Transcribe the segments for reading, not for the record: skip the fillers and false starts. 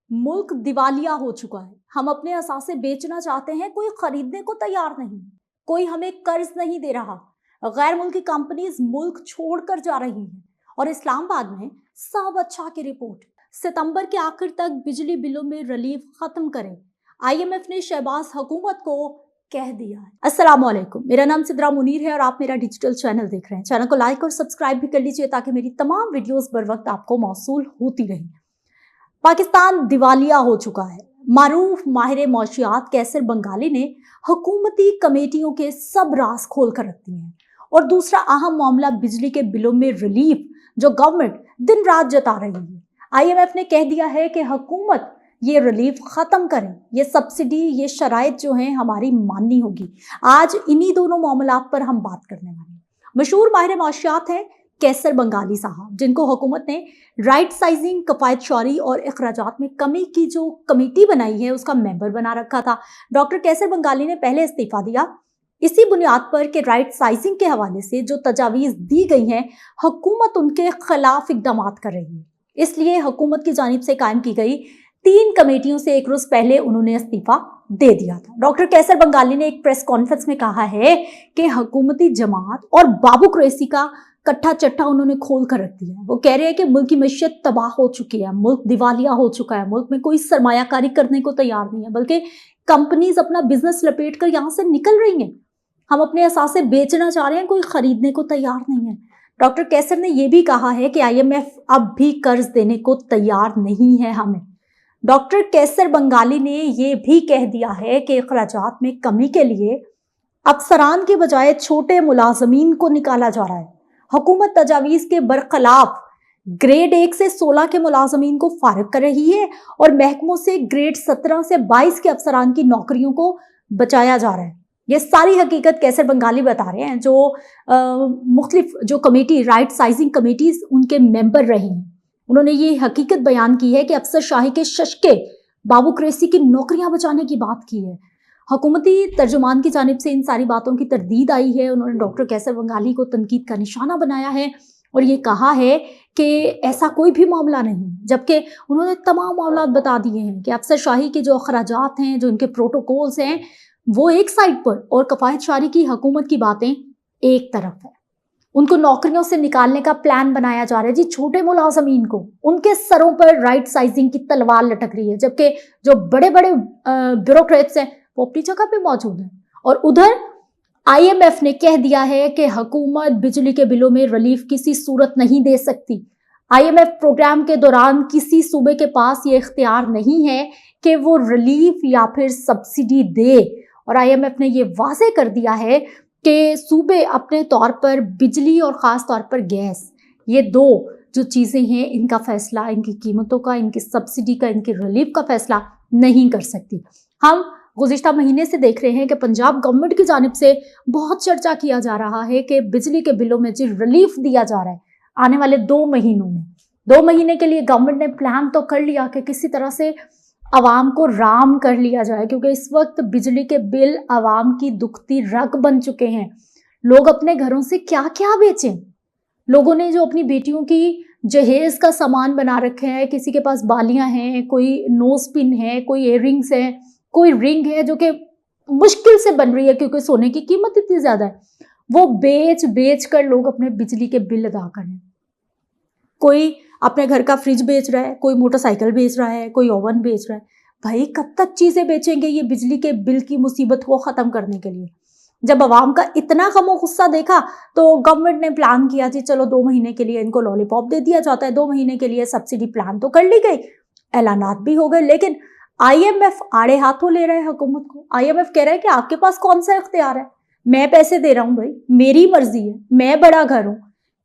मुल्क दिवालिया हो चुका है। हम अपने असासे बेचना चाहते हैं, कोई खरीदने को तैयार नहीं, कोई हमें कर्ज नहीं दे रहा। गैर मुल्की कंपनीज मुल्क छोड़कर जा रही हैं। और इस्लामाबाद में सब अच्छा की रिपोर्ट, सितंबर के आखिर तक बिजली बिलों में रिलीफ खत्म करें। IMF ने शहबाज हुकूमत को कह दिया है। अस्सलाम वालेकुम, मेरा नाम सिद्रा मुनीर है और आप मेरा डिजिटल चैनल देख रहे हैं। चैनल को लाइक और सब्सक्राइब भी कर लीजिए ताकि मेरी तमाम वीडियोस बर वक्त आपको मौसूल होती रहे। पाकिस्तान दिवालिया हो चुका है। मारूफ माहिर मौशियात कैसर बंगाली ने हुकूमती कमेटियों के सब राज खोल कर रख दिए हैं। और दूसरा अहम मामला बिजली के बिलों में रिलीफ, जो गवर्नमेंट दिन रात जता रही है। IMF ने कह दिया है कि हुकूमत ये रिलीफ खत्म करें, ये सब्सिडी, ये शराइत जो हैं हमारी माननी होगी। आज इन्हीं दोनों मामलात पर हम बात करने वाले हैं। मशहूर माहिर मौशियात हैं कैसर बंगाली साहब, जिनको हुकूमत ने राइट साइजिंग, कफायत शौरी और अखराजात में कमी की जो कमेटी बनाई है उसका मेंबर बना रखा था। डॉक्टर कैसर बंगाली ने पहले इस्तीफा दिया इसी बुनियाद पर कि राइट साइजिंग के हवाले से जो तजावीज़ दी गई हैं हुकूमत उनके खिलाफ इकदाम कर रही है। इसलिए हुकूमत की जानिब से कायम की गई 3 कमेटियों से एक रोज पहले उन्होंने इस्तीफा दे दिया था। डॉक्टर कैसर बंगाली ने एक प्रेस कॉन्फ्रेंस में कहा है कि हुकूमती जमात और बाबू कुरैशी का कट्ठा चट्ठा उन्होंने खोल कर रख दिया। वो कह रहे हैं कि मुल्क की मैशियत तबाह हो चुकी है, मुल्क दिवालिया हो चुका है, मुल्क में कोई सरमायाकारी करने को तैयार नहीं है, बल्कि कंपनीज अपना बिजनेस लपेट कर यहाँ से निकल रही हैं। हम अपने असासे बेचना चाह रहे हैं, कोई खरीदने को तैयार नहीं है। डॉक्टर कैसर ने यह भी कहा है कि IMF अब भी कर्ज देने को तैयार नहीं है हमें। डॉक्टर कैसर बंगाली ने यह भी कह दिया है कि अखराजात में कमी के लिए अफसरान के बजाय छोटे मुलाजमीन को निकाला जा रहा है। हुकूमत तजावीज़ के बरखिलाफ ग्रेड 1 से 16 के मुलाजमीन को फारिग कर रही है और महकमों से ग्रेड 17 से 22 के अफसरान की नौकरियों को बचाया जा रहा है। ये सारी हकीकत कैसर बंगाली बता रहे हैं, जो मुख्तलिफ जो कमेटी, राइट साइजिंग कमेटीज, उनके मेंबर रहे हैं। उन्होंने ये हकीकत बयान की है कि अफसर शाही के शशके बाबू कुरैशी की नौकरियां बचाने की बात की है। हुकूमती तर्जुमान की जानिब से इन सारी बातों की तरदीद आई है। उन्होंने डॉक्टर कैसर बंगाली को तनकीद का निशाना बनाया है और ये कहा है कि ऐसा कोई भी मामला नहीं, जबकि उन्होंने तमाम मामला बता दिए हैं कि अफसर शाही के जो अखराजात हैं, जो इनके प्रोटोकॉल्स हैं, वो एक साइड पर और कफायत शारी की हुकूमत की बातें एक तरफ है। उनको नौकरियों से निकालने का प्लान बनाया जा रहा है जी। छोटे मुलाजमीन को उनके सरों पर राइट साइजिंग की तलवार लटक रही है, जबकि जो बड़े बड़े ब्यूरोक्रेट्स हैं वो अपनी जगह पे मौजूद हैं। और उधर IMF ने कह दिया है कि हुकूमत बिजली के बिलों में रिलीफ किसी सूरत नहीं दे सकती। IMF प्रोग्राम के दौरान किसी सूबे के पास ये इख्तियार नहीं है कि वो रिलीफ या फिर सब्सिडी दे। और IMF ने ये वाज़ेह कर दिया है कि सूबे अपने तौर पर बिजली और ख़ास तौर पर गैस, ये 2 जो चीज़ें हैं, इनका फ़ैसला, इनकी कीमतों का, इनकी सब्सिडी का, इनकी रिलीफ का फ़ैसला नहीं कर सकती। हम गुज़िश्ता महीने से देख रहे हैं कि पंजाब गवर्नमेंट की जानिब से बहुत चर्चा किया जा रहा है कि बिजली के बिलों में जो रिलीफ दिया जा रहा है आने वाले 2 महीनों में, 2 महीने के लिए गवर्नमेंट ने प्लान तो कर लिया कि किसी तरह से आवाम को राम कर लिया जाए, क्योंकि इस वक्त बिजली के बिल आवाम की दुखती रग बन चुके हैं। लोग अपने घरों से क्या क्या बेचें। लोगों ने जो अपनी बेटियों की जहेज का सामान बना रखे हैं, किसी के पास बालियां हैं, कोई नोज पिन है, कोई इयररिंग्स है, कोई रिंग है जो कि मुश्किल से बन रही है क्योंकि सोने की कीमत इतनी ज्यादा है, वो बेच बेच कर लोग अपने बिजली के बिल अदा करें। कोई अपने घर का फ्रिज बेच रहा है, कोई मोटरसाइकिल बेच रहा है, कोई ओवन बेच रहा है। भाई कब तक चीजें बेचेंगे ये बिजली के बिल की मुसीबत को खत्म करने के लिए? जब आवाम का इतना गम गुस्सा देखा तो गवर्नमेंट ने प्लान किया जी चलो 2 महीने के लिए इनको लॉलीपॉप दे दिया जाता है, 2 महीने के लिए सब्सिडी प्लान तो कर ली गई, ऐलानात भी हो गए, लेकिन IMF आड़े हाथों ले रहा है हुकूमत को। IMF कह रहा है कि आपके पास कौन सा इख्तियार है, मैं पैसे दे रहा हूं भाई, मेरी मर्जी है, मैं बड़ा घर हूं,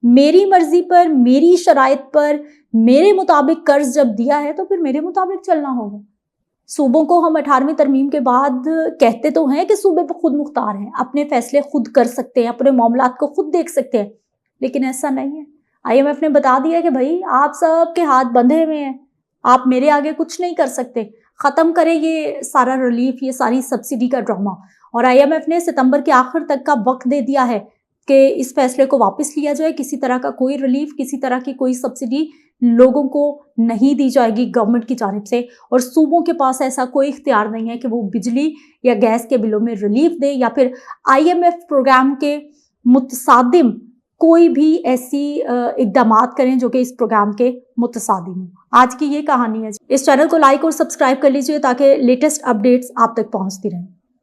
मेरी मर्जी पर, मेरी शराइत पर, मेरे मुताबिक कर्ज जब दिया है तो फिर मेरे मुताबिक चलना होगा। सूबों को हम 18वीं तरमीम के बाद कहते तो हैं कि सूबे पर खुद मुख्तार हैं, अपने फैसले खुद कर सकते हैं, अपने मामलात को खुद देख सकते हैं, लेकिन ऐसा नहीं है। IMF ने बता दिया कि भाई आप सब के हाथ बंधे हुए हैं, आप मेरे आगे कुछ नहीं कर सकते, ख़त्म करें ये सारा रिलीफ, ये सारी सब्सिडी का ड्रामा। और IMF ने सितंबर के आखिर तक का वक्त दे दिया है कि इस फैसले को वापस लिया जाए, किसी तरह का कोई रिलीफ, किसी तरह की कोई सब्सिडी लोगों को नहीं दी जाएगी गवर्नमेंट की जानिब से, और सूबों के पास ऐसा कोई इख्तियार नहीं है कि वो बिजली या गैस के बिलों में रिलीफ दे या फिर IMF प्रोग्राम के मुतसादिम कोई भी ऐसी इकदामात करें जो कि इस प्रोग्राम के मुतसादिम हो। आज की ये कहानी है। इस चैनल को लाइक और सब्सक्राइब कर लीजिए ताकि लेटेस्ट अपडेट्स आप तक पहुंचती रहें।